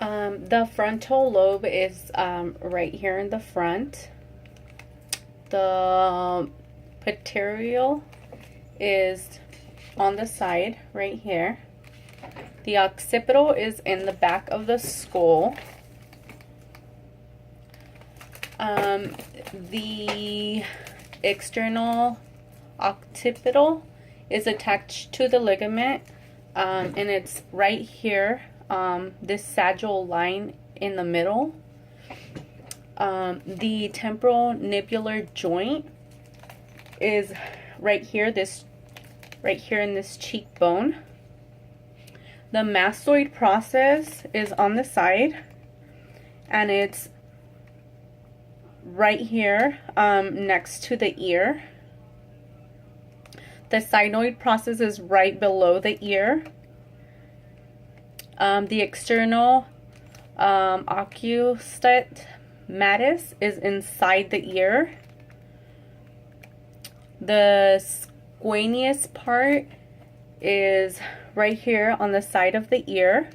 The frontal lobe is right here in the front. The pectoral is on the side right here. The occipital is in the back of the skull. The external occipital is attached to the ligament, and it's right here, this sagittal line in the middle. The temporal nibular joint is right here, in this cheekbone. The mastoid process is on the side, and it's right here, next to the ear. The sigmoid process is right below the ear. The external occiput matus is inside the ear. The squamous part is right here on the side of the ear.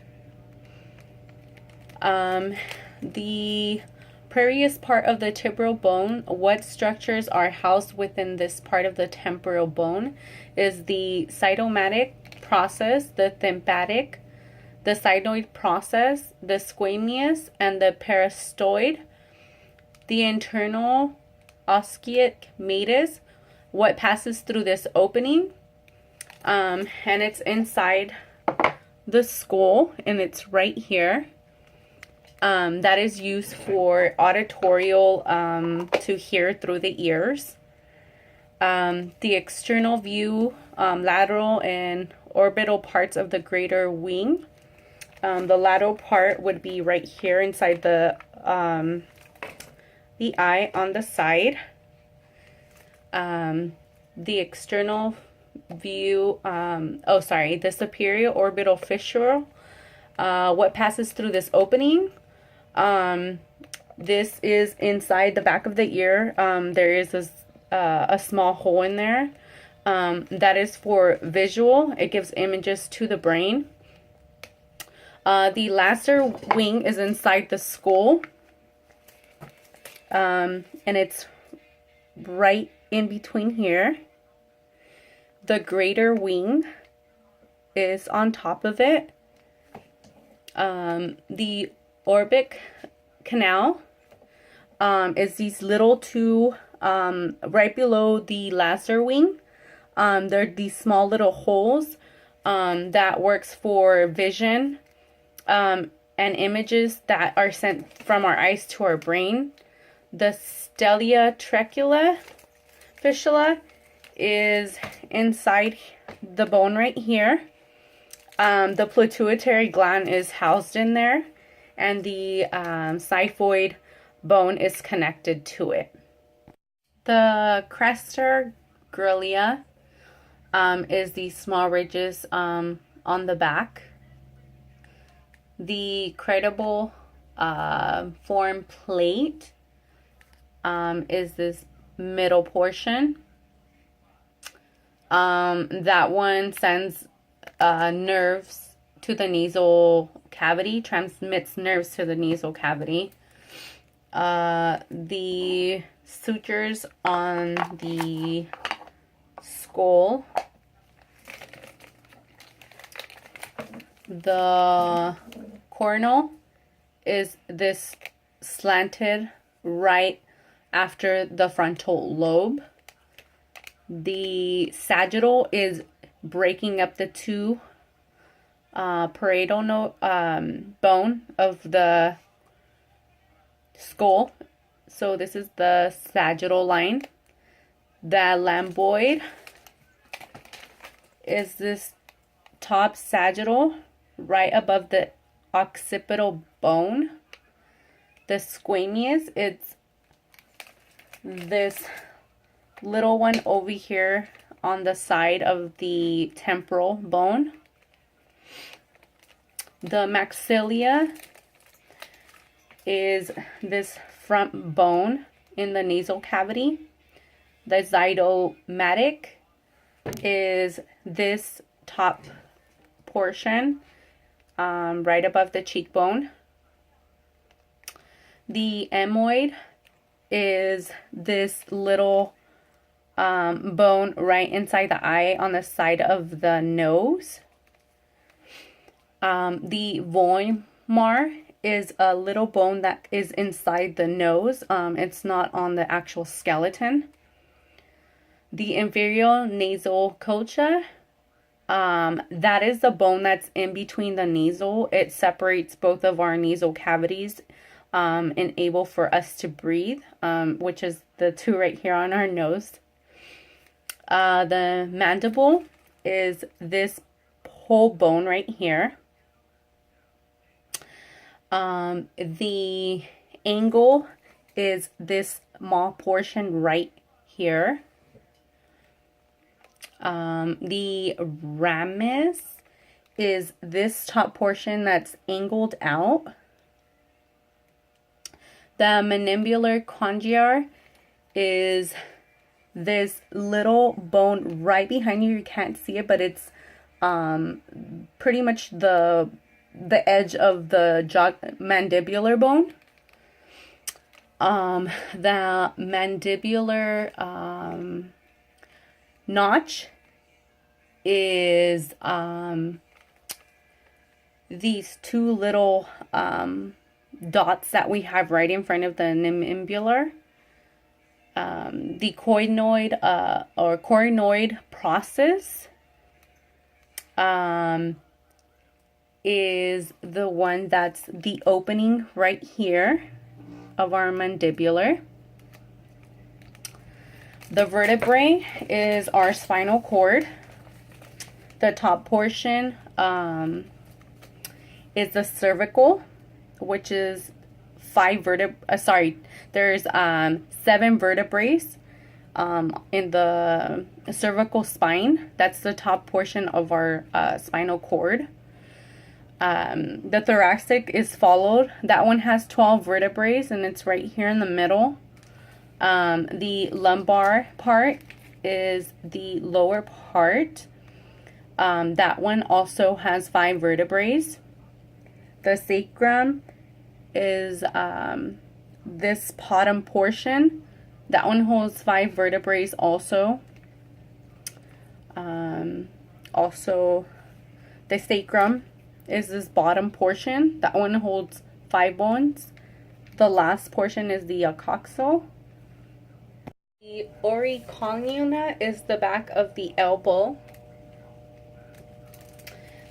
The peroneus part of the temporal bone, what structures are housed within this part of the temporal bone, is the cytomatic process, the tympanic, the sigmoid process, the squamous, and the peristoid. The internal occiput matus, what passes through this opening, and it's inside the skull, and it's right here. That is used for auditorial, to hear through the ears. The external view, lateral and orbital parts of the greater wing. The lateral part would be right here inside the eye on the side. The external view, the superior orbital fissure, what passes through this opening. This is inside the back of the ear. There is a small hole in there. That is for visual. It gives images to the brain. The lesser wing is inside the skull. And it's right in between here. The greater wing is on top of it. The orbic canal is these little two, right below the lesser wing. There are these small little holes that works for vision, and images that are sent from our eyes to our brain. The stellia tracula fistula is inside the bone right here. The pituitary gland is housed in there, and the xiphoid bone is connected to it. The cresta grylla is these small ridges on the back. The credible form plate is this middle portion. That one sends nerves to the nasal cavity, transmits nerves to the nasal cavity. The sutures on the skull. The coronal is this slanted right after the frontal lobe. The sagittal is breaking up the two parietal bone of the skull. So this is the sagittal line. The lambdoid is this top sagittal right above the occipital bone. The squamous, it's this little one over here on the side of the temporal bone. The maxilla is this front bone in the nasal cavity. The zygomatic is this top portion right above the cheekbone. The ethmoid is this little bone right inside the eye on the side of the nose. The vomer is a little bone that is inside the nose. It's not on the actual skeleton. The inferior nasal culture, that is the bone that's in between the nasal. It separates both of our nasal cavities and able for us to breathe, which is the two right here on our nose. The mandible is this whole bone right here. The angle is this small portion right here. The ramus is this top portion that's angled out. The mandibular condylar is this little bone right behind you. You can't see it, but it's pretty much the edge of the mandibular bone. The mandibular notch is these two little dots that we have right in front of the mandibular. The coinoid or coronoid process is the one that's the opening right here of our mandibular. The vertebrae is our spinal cord. The top portion is the cervical, which is there's 7 vertebrae in the cervical spine. That's the top portion of our spinal cord. The thoracic is followed. That one has 12 vertebrae and it's right here in the middle. The lumbar part is the lower part. That one also has 5 vertebrae. The sacrum is this bottom portion. That one holds 5 vertebrae also. Also, the sacrum is this bottom portion. That one holds 5 bones. The last portion is the coxal. The orecchiona is the back of the elbow.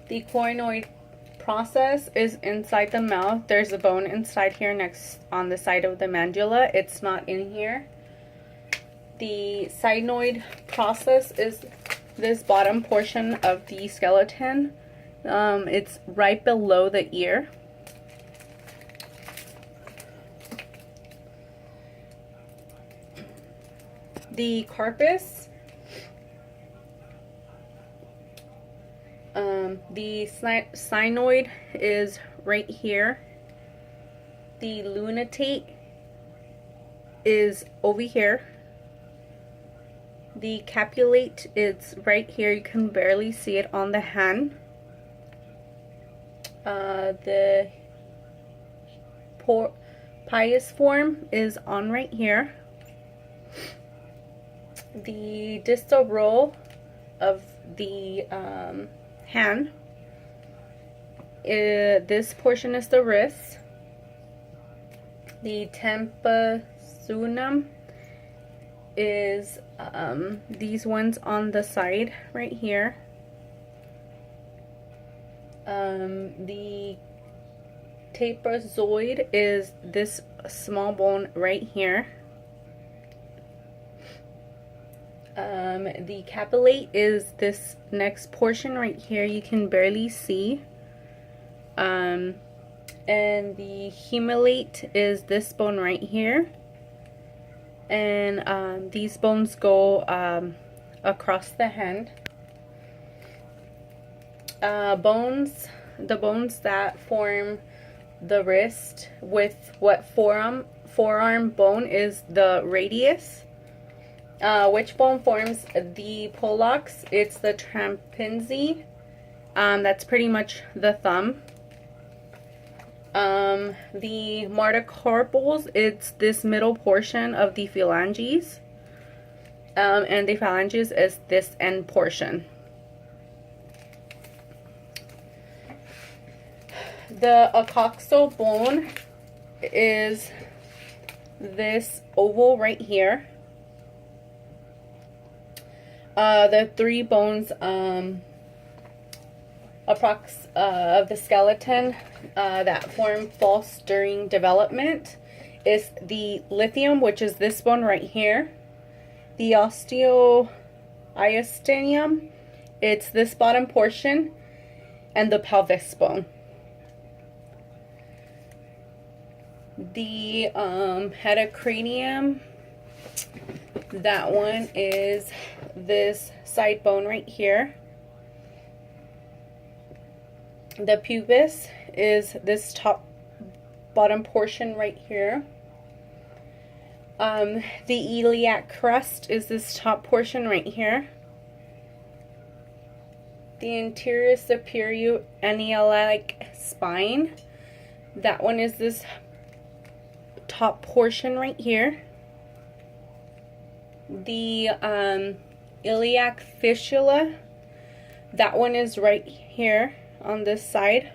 The coronoid process is inside the mouth. There's a bone inside here next on the side of the mandula. It's not in here. The sigmoid process is this bottom portion of the skeleton. It's right below the ear. The carpus, the sigmoid is right here. The lunatate is over here. The capulate is right here. You can barely see it on the hand. The pisiform is on right here. The distal row of the hand, this portion is the wrist. The tempesunum is these ones on the side right here. The trapezoid is this small bone right here. The capillate is this next portion right here. You can barely see. And the humulate is this bone right here. And these bones go across the hand. The bones that form the wrist with what forearm bone is the radius. Which bone forms the pollex? It's the trapezius. That's pretty much the thumb. The metacarpals, it's this middle portion of the phalanges. And the phalanges is this end portion. The acoxal bone is this oval right here. The three bones of the skeleton that form false during development is the lithium, which is this bone right here. The osteoiasteum, it's this bottom portion, and the pelvis bone. The heterocranium, that one is this side bone right here. The pubis is this bottom portion right here. The iliac crest is this top portion right here. The anterior superior annuli spine, that one is this top portion right here. The iliac fistula, that one is right here on this side.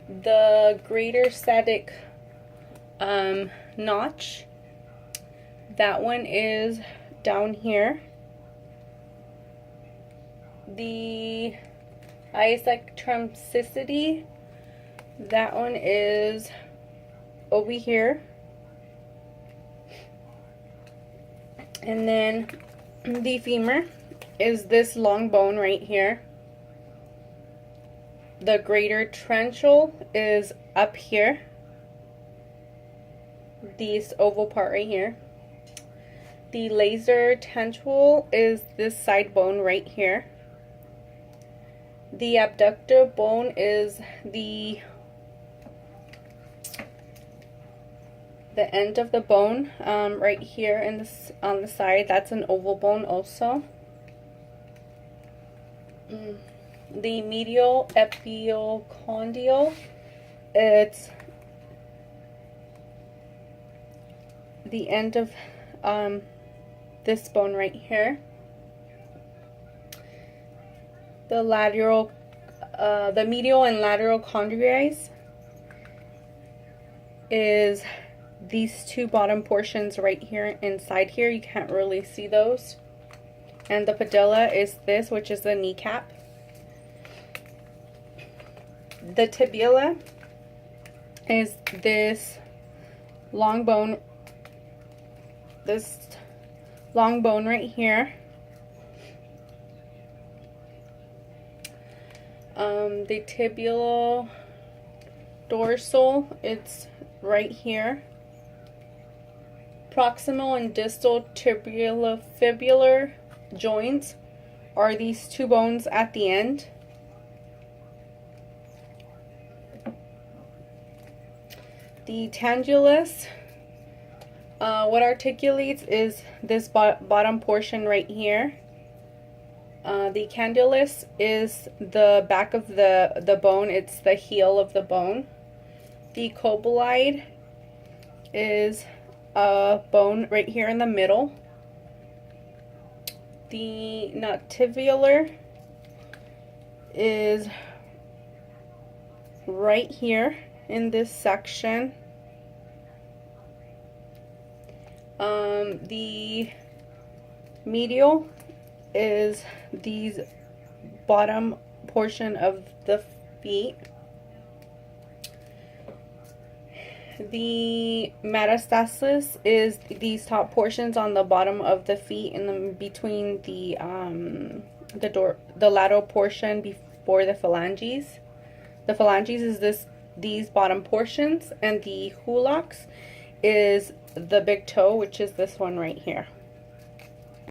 The greater sciatic notch, that one is down here. The eccentricity, that one is over here. And then the femur is this long bone right here. The greater trenchal is up here. This oval part right here. The lesser tensual is this side bone right here. The abductor bone is the end of the bone right here in this on the side. That's an oval bone also. The medial epicondyle, it's the end of this bone right here. The lateral, the medial and lateral condyles is these two bottom portions right here inside here. You can't really see those. And the patella is this, which is the kneecap. The tibia is this long bone, right here. The tibial dorsal, it's right here. Proximal and distal tibiofibular joints are these two bones at the end. The tangulus, what articulates is this bottom portion right here. The candylus is the back of the bone. It's the heel of the bone. The cobolide is a bone right here in the middle. The nativular is right here in this section. The medial is these bottom portion of the feet. The metastasis is these top portions on the bottom of the feet and then between the lateral portion before the phalanges. The phalanges is these bottom portions, and the holox is the big toe, which is this one right here.